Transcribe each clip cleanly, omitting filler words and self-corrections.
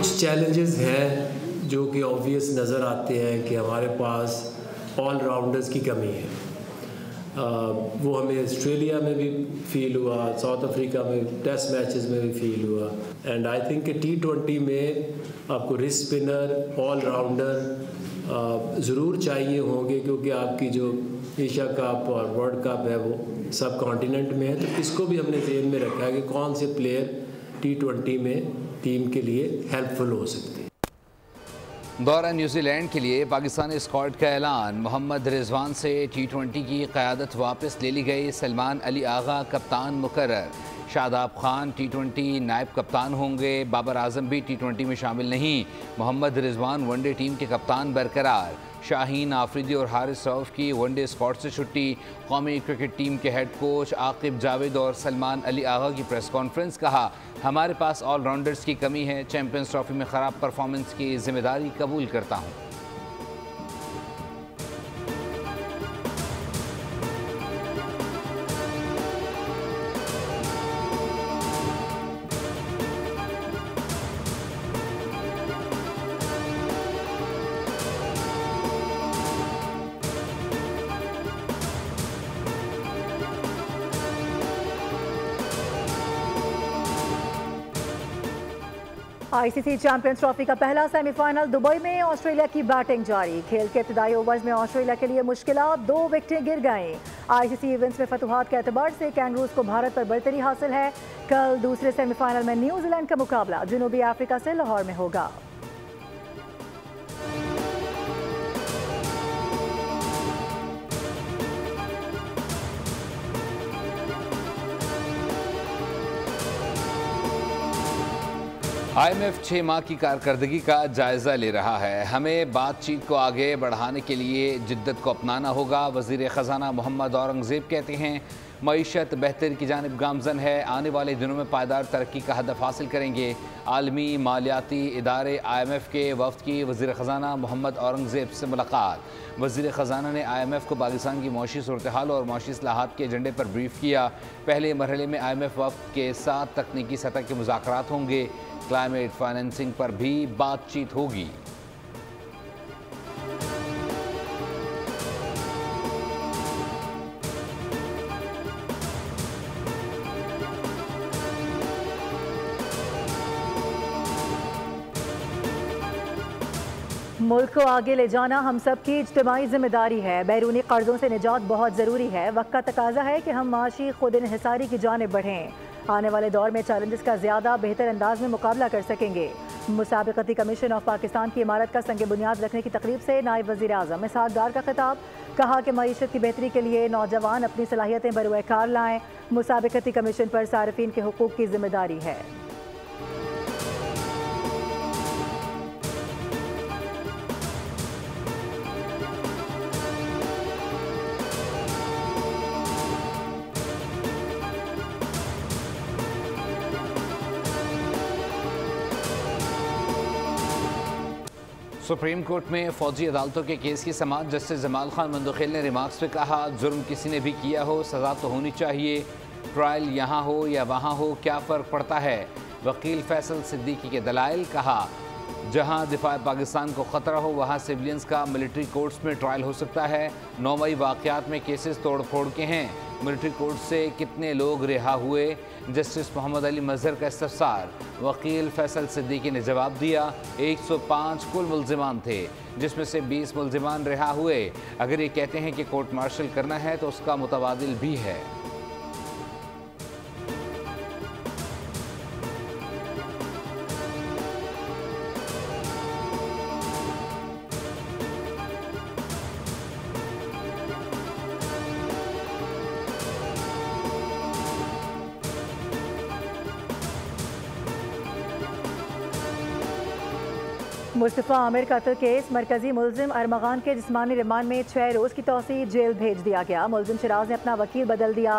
कुछ चैलेंजेस हैं जो कि ऑब्वियस नज़र आते हैं कि हमारे पास ऑलराउंडर्स की कमी है। वो हमें ऑस्ट्रेलिया में भी फील हुआ, साउथ अफ्रीका में टेस्ट मैचेस में भी फील हुआ। एंड आई थिंक कि T20 में आपको रिस्ट स्पिनर ऑलराउंडर ज़रूर चाहिए होंगे, क्योंकि आपकी जो एशिया कप और वर्ल्ड कप है वो सब कॉन्टिनेंट में है। तो इसको भी हमने ज़हन में रखा है कि कौन से प्लेयर T20 में टीम के लिए हेल्पफुल हो सकते हैं। दौरा न्यूजीलैंड के लिए पाकिस्तानी स्क्वाड का ऐलान। मोहम्मद रिजवान से T20 की क़यादत वापस ले ली गई। सलमान अली आगा कप्तान मुकर्रर। शादाब खान T20 नायब कप्तान होंगे। बाबर आजम भी T20 में शामिल नहीं। मोहम्मद रिजवान वनडे टीम के कप्तान बरकरार। शाहीन आफरीदी और हारिस रऊफ की वनडे स्क्वाड से छुट्टी। कौमी क्रिकेट टीम के हेड कोच आकिब जावेद और सलमान अली आगा की प्रेस कॉन्फ्रेंस। कहा, हमारे पास ऑलराउंडर्स की कमी है। चैंपियंस ट्रॉफी में ख़राब परफॉर्मेंस की जिम्मेदारी कबूल करता हूँ। आईसीसी चैंपियंस ट्रॉफी का पहला सेमीफाइनल दुबई में। ऑस्ट्रेलिया की बैटिंग जारी। खेल के इब्तिदाई ओवर्स में ऑस्ट्रेलिया के लिए मुश्किलात, 2 विकेटें गिर गईं। आईसीसी इवेंट्स में फतुहात के एतबार से कैंगरूज को भारत पर बरतरी हासिल है। कल दूसरे सेमीफाइनल में न्यूजीलैंड का मुकाबला जनूबी अफ्रीका से लाहौर में होगा। IMF 6 माह की कारकर्दगी का जायज़ा ले रहा है। हमें बातचीत को आगे बढ़ाने के लिए जिद्दत को अपनाना होगा। वज़ीर ख़जाना मोहम्मद औरंगज़ेब कहते हैं, मईशत बेहतरी की जानिब गामज़न है। आने वाले दिनों में पायदार तरक्की का हदफ हासिल करेंगे। आलमी मालियाती इदारे IMF के वफ़द की वज़ीर ख़जाना मोहम्मद औरंगज़ेब से मुलाकात। वज़ीर ख़जाना ने IMF को पाकिस्तान की मौशी सूरत हाल और मौशी इस्लाहात के एजेंडे पर ब्रीफ किया। पहले मरहले में IMF वफ़द के साथ तकनीकी सतह के मुज़ाकरात होंगे। क्लाइमेट फाइनेंसिंग पर भी बातचीत होगी। मुल्क को आगे ले जाना हम सब की इज्तिमाई जिम्मेदारी है। बैरूनी कर्जों से निजात बहुत ज़रूरी है। वक्त का तकाजा है कि हम माशी खुद इन्हिसारी की जानिब बढ़ें। आने वाले दौर में चैलेंजेस का ज़्यादा बेहतर अंदाज में मुकाबला कर सकेंगे। मुसाबिकती कमीशन ऑफ पाकिस्तान की इमारत का संग बुनियाद रखने की तकरीब से नायब वज़ीर आज़म इसहाक डार का खिताब। कहा कि मईशत की बेहतरी के लिए नौजवान अपनी सलाहियतें बरूए कार लाएँ। मुसाबिकती कमीशन पर सारिफीन के हुकूक की जिम्मेदारी है। सुप्रीम कोर्ट में फौजी अदालतों के केस की समाअत। जस्टिस जमाल खान मंदोखेल ने रिमार्क्स में कहा, जुर्म किसी ने भी किया हो सज़ा तो होनी चाहिए। ट्रायल यहाँ हो या वहाँ हो क्या फ़र्क पड़ता है। वकील फैसल सिद्दीकी के दलाइल। कहा, जहाँ दिफा पाकिस्तान को ख़तरा हो वहाँ सिविलियंस का मिलिट्री कोर्ट्स में ट्रायल हो सकता है। 9 मई वाक़यात में केसेस तोड़ फोड़ के हैं। मिलिट्री कोर्ट से कितने लोग रिहा हुए। जस्टिस मोहम्मद अली मजहर का इस्तफसार। वकील फैसल सिद्दीकी ने जवाब दिया, 105 कुल मुल्जिमान थे जिसमें से 20 मुल्जिमान रिहा हुए। अगर ये कहते हैं कि कोर्ट मार्शल करना है तो उसका मुतबादिल भी है। मुस्तफ़ा आमिर कत्ल केस। मरकजी मुलजिम अरमगान के जिस्मानी रिमांड में 6 रोज़ की तौसीह। जेल भेज दिया गया। मुलजिम शिराज ने अपना वकील बदल दिया।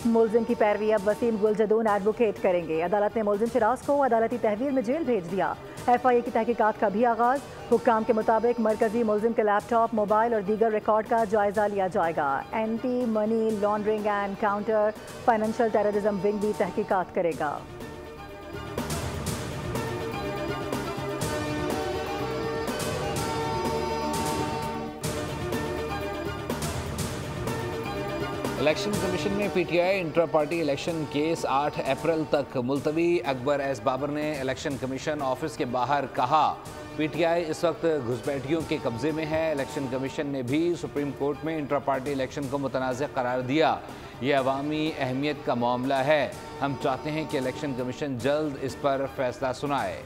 मुलजिम की पैरवी अब वसीम गुलजदून एडवोकेट करेंगे। अदालत ने मुलजिम शिराज को अदालती तहवील में जेल भेज दिया। FIA की तहकीकात का भी आगाज़। हुक्काम के मुताबिक मरकजी मुलजिम के लैपटॉप, मोबाइल और दीगर रिकॉर्ड का जायजा लिया जाएगा। Anti money laundering and counter financial terrorism wing भी तहकीकात करेगा। इलेक्शन कमीशन में PTI intra party election case 8 अप्रैल तक मुलतवी। अकबर एस बाबर ने इलेक्शन कमीशन ऑफिस के बाहर कहा, पीटीआई इस वक्त घुसपैठियों के कब्जे में है। इलेक्शन कमीशन ने भी सुप्रीम कोर्ट में इंट्रा पार्टी इलेक्शन को मुतनाज़ करार दिया। ये अवामी अहमियत का मामला है। हम चाहते हैं कि इलेक्शन कमीशन जल्द इस पर फैसला सुनाए।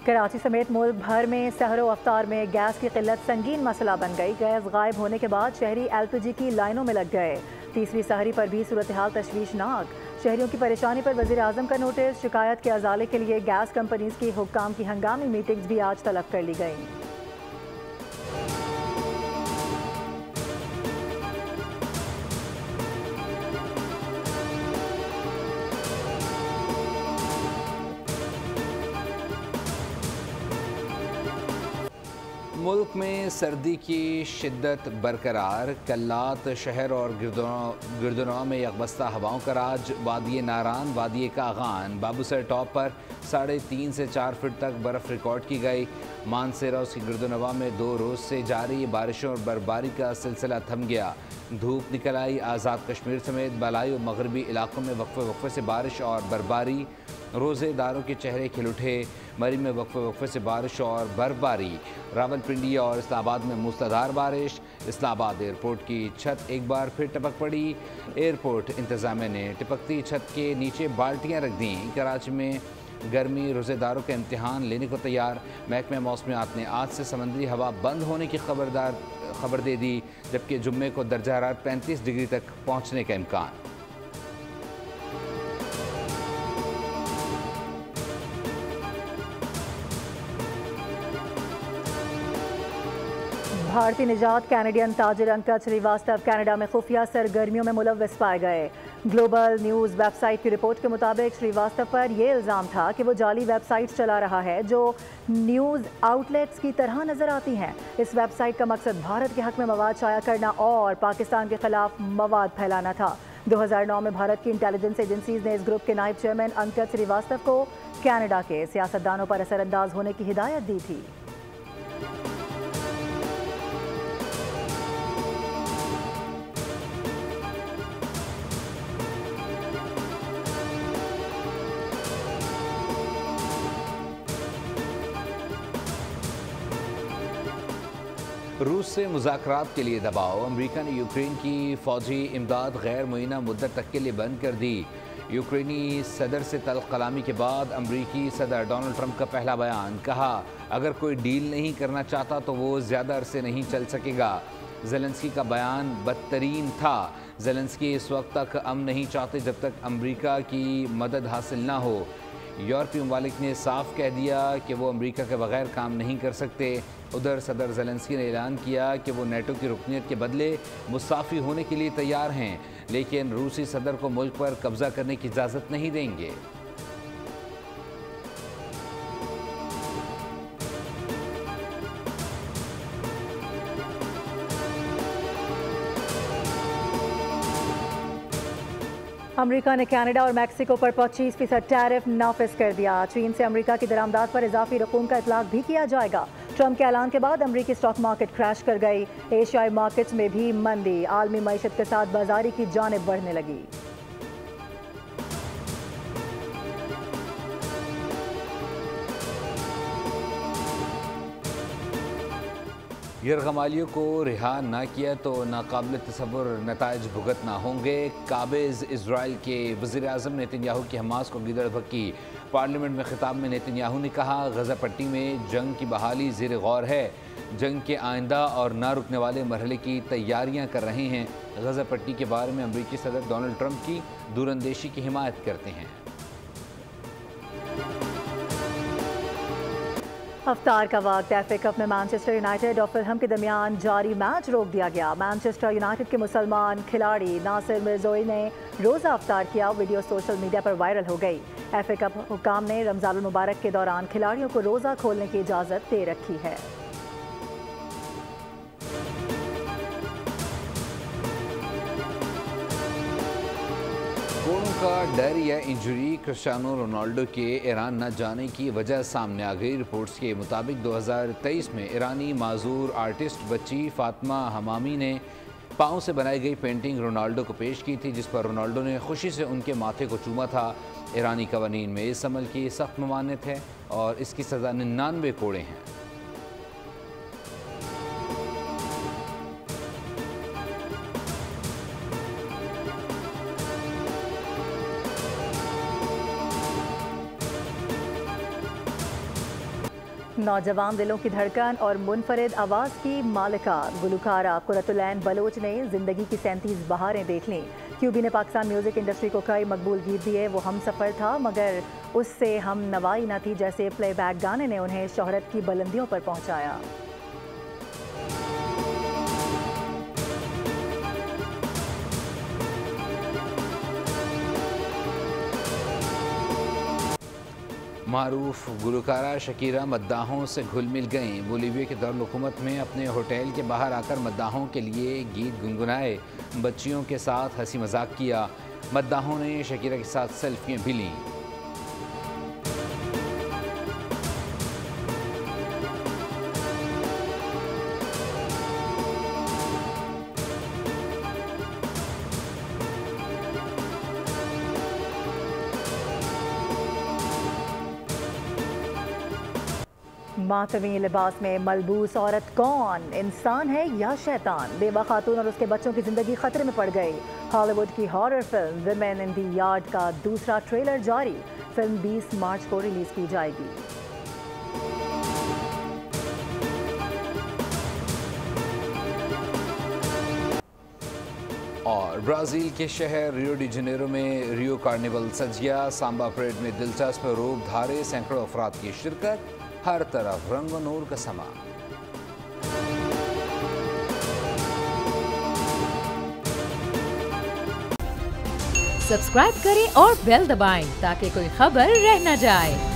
कराची समेत मुल्क भर में सहरो अफ्तार में गैस की किल्लत संगीन मसला बन गई। गैस गायब होने के बाद शहरी एलपीजी की लाइनों में लग गए। तीसरी सहरी पर भी सूरत हाल तशवीशनाक। शहरियों की परेशानी पर वज़ीर आज़म का नोटिस। शिकायत के अजाले के लिए गैस कंपनीज की हुक्काम की हंगामी मीटिंग्स भी आज तलब कर ली गई। मुल्क में सर्दी की शिद्दत बरकरार। कल्लात शहर और गिरदुनवा में यकबस्ता हवाओं का राज। वादी नारान, वादी कागान, बाबूसर टॉप पर 3.5 से 4 फीट तक बर्फ़ रिकॉर्ड की गई। मानसेरा उसकी गिरदुनवा में 2 रोज़ से जारी बारिशों और बर्फबारी का सिलसिला थम गया। धूप निकल आई। आज़ाद कश्मीर समेत बलाई और मगरबी इलाकों में वक्फे वक्फे से बारिश और बर्फबारी। रोज़ेदारों के चेहरे खिल उठे। मरी में वक्फे वक्फे से बारिश और बर्फबारी। रावलपिंडी और इस्लामाबाद में मूसलाधार बारिश। इस्लामाबाद एयरपोर्ट की छत एक बार फिर टपक पड़ी। एयरपोर्ट इंतज़ामिया ने टिपकती छत के नीचे बाल्टियाँ रख दी। कराची में गर्मी रोज़ेदारों का इम्तिहान लेने को तैयार। महकमा मौसमियात ने आज से समंदरी हवा बंद होने की खबर दे दी, जबकि जुम्मे को दर्जा हरारत 35 डिग्री तक पहुँचने का इम्कान। भारतीय निजात कैनेडियन ताजिर अंकज श्रीवास्तव कनाडा में खुफिया सरगर्मियों में मुलव्वस पाए गए। ग्लोबल न्यूज़ वेबसाइट की रिपोर्ट के मुताबिक श्रीवास्तव पर यह इल्ज़ाम था कि वो जाली वेबसाइट्स चला रहा है जो न्यूज़ आउटलेट्स की तरह नजर आती हैं। इस वेबसाइट का मकसद भारत के हक में मवाद शाया करना और पाकिस्तान के खिलाफ मवाद फैलाना था। 2009 में भारत की इंटेलिजेंस एजेंसीज ने इस ग्रुप के नायब चेयरमैन अंकज श्रीवास्तव को कनाडा के सियासतदानों पर असरअंदाज होने की हिदायत दी थी। रूस से मुज़ाकरात के लिए दबाव। अमेरिका ने यूक्रेन की फ़ौजी इमदाद गैर मुय्यना मुद्दत तक के लिए बंद कर दी। यूक्रेनी सदर से तल्ख़ कलामी के बाद अमेरिकी सदर डोनाल्ड ट्रंप का पहला बयान। कहा, अगर कोई डील नहीं करना चाहता तो वो ज़्यादा अरसे नहीं चल सकेगा। ज़ेलेंस्की का बयान बदतरीन था। ज़ेलेंस्की इस वक्त तक अमन नहीं चाहते जब तक अमेरिका की मदद हासिल ना हो। यूरोपीय ममालिक ने साफ कह दिया कि वो अमेरिका के बगैर काम नहीं कर सकते। उधर सदर ज़ेलेंस्की ने ऐलान किया कि वो नेटो की रुकनीत के बदले मुसाफ़ी होने के लिए तैयार हैं, लेकिन रूसी सदर को मुल्क पर कब्ज़ा करने की इजाज़त नहीं देंगे। अमेरिका ने कनाडा और मैक्सिको पर 25% टैरिफ नाफिज कर दिया। चीन से अमेरिका की दरामदात पर इजाफी रकूम का इतलाक भी किया जाएगा। ट्रंप के ऐलान के बाद अमेरिकी स्टॉक मार्केट क्रैश कर गई। एशियाई मार्केट्स में भी मंदी। आलमी मईशत के साथ बाजारी की जानिब बढ़ने लगी। यरगमालियों को रिहा न किया तो नाकाबिल तसव्वुर नताइज भुगतना होंगे। काबिज इजराइल के वज़ीर आज़म नेतन्याहू की हमास को गिदड़ भक्की। पार्लियामेंट में खिताब में नेतन्याहू ने कहा, गज़ा पट्टी में जंग की बहाली ज़ेर गौर है। जंग के आइंदा और ना रुकने वाले मरहले की तैयारियां कर रहे हैं। गज़ा पट्टी के बारे में अमेरिकी सदर डोनाल्ड ट्रंप की दूरंदेशी की हिमायत करते हैं। अफ्तार का वक्त। एफए कप में मैनचेस्टर यूनाइटेड और फुलहम के दरमियान जारी मैच रोक दिया गया। मैनचेस्टर यूनाइटेड के मुसलमान खिलाड़ी नासिर मिर्ज़ोई ने रोज़ा अफ्तार किया। वीडियो सोशल मीडिया पर वायरल हो गई। एफए कप हुकाम ने रमज़ानुल मुबारक के दौरान खिलाड़ियों को रोज़ा खोलने की इजाज़त दे रखी है। कोड़ों का डर या इंजरी क्रिस्टियानो रोनाल्डो के ईरान न जाने की वजह सामने आ गई। रिपोर्ट्स के मुताबिक 2023 में ईरानी माजूर आर्टिस्ट बच्ची फातिमा हमामी ने पाँव से बनाई गई पेंटिंग रोनाल्डो को पेश की थी, जिस पर रोनाल्डो ने खुशी से उनके माथे को चूमा था। ईरानी कवानीन में इस अमल की सख्त ममानियत है और इसकी सज़ा 99 कोड़े हैं। नौजवान दिलों की धड़कन और मुनफरिद आवाज़ की मालिका गुलकारा कुरतुलैन बलोच ने ज़िंदगी की 37 बहारें देख लीं। क्यूबी ने पाकिस्तान म्यूज़िक इंडस्ट्री को कई मकबूल गीत दिए। वो हम सफ़र था मगर उससे हम नवाई न थी जैसे प्लेबैक गाने ने उन्हें शोहरत की बुलंदियों पर पहुँचाया। मारूफ गुलकारा शकीरा मद्दाहों से घुल मिल गईं। बोलीविया के दारुल-हुकूमत में अपने होटल के बाहर आकर मद्दाहों के लिए गीत गुनगुनाए, बच्चियों के साथ हंसी मजाक किया। मद्दाहों ने शकीरा के साथ सेल्फियां भी लीं। मातमी लिबास में मलबूस औरत कौन, इंसान है या शैतान? बेवा खातून और उसके बच्चों की जिंदगी खतरे में पड़ गई। हॉलीवुड की horror film women in the yard का दूसरा ट्रेलर जारी। फिल्म 20 मार्च को रिलीज की जाएगी। और ब्राज़ील के शहर रियो डी जनेरो में रियो कार्निवल सज गया। सांबा परेड में दिलचस्प रूप धारे सैकड़ों अफराद की शिरकत, हर तरफ रंग और नूर का समा। सब्सक्राइब करें और बेल दबाएं ताकि कोई खबर रह न जाए।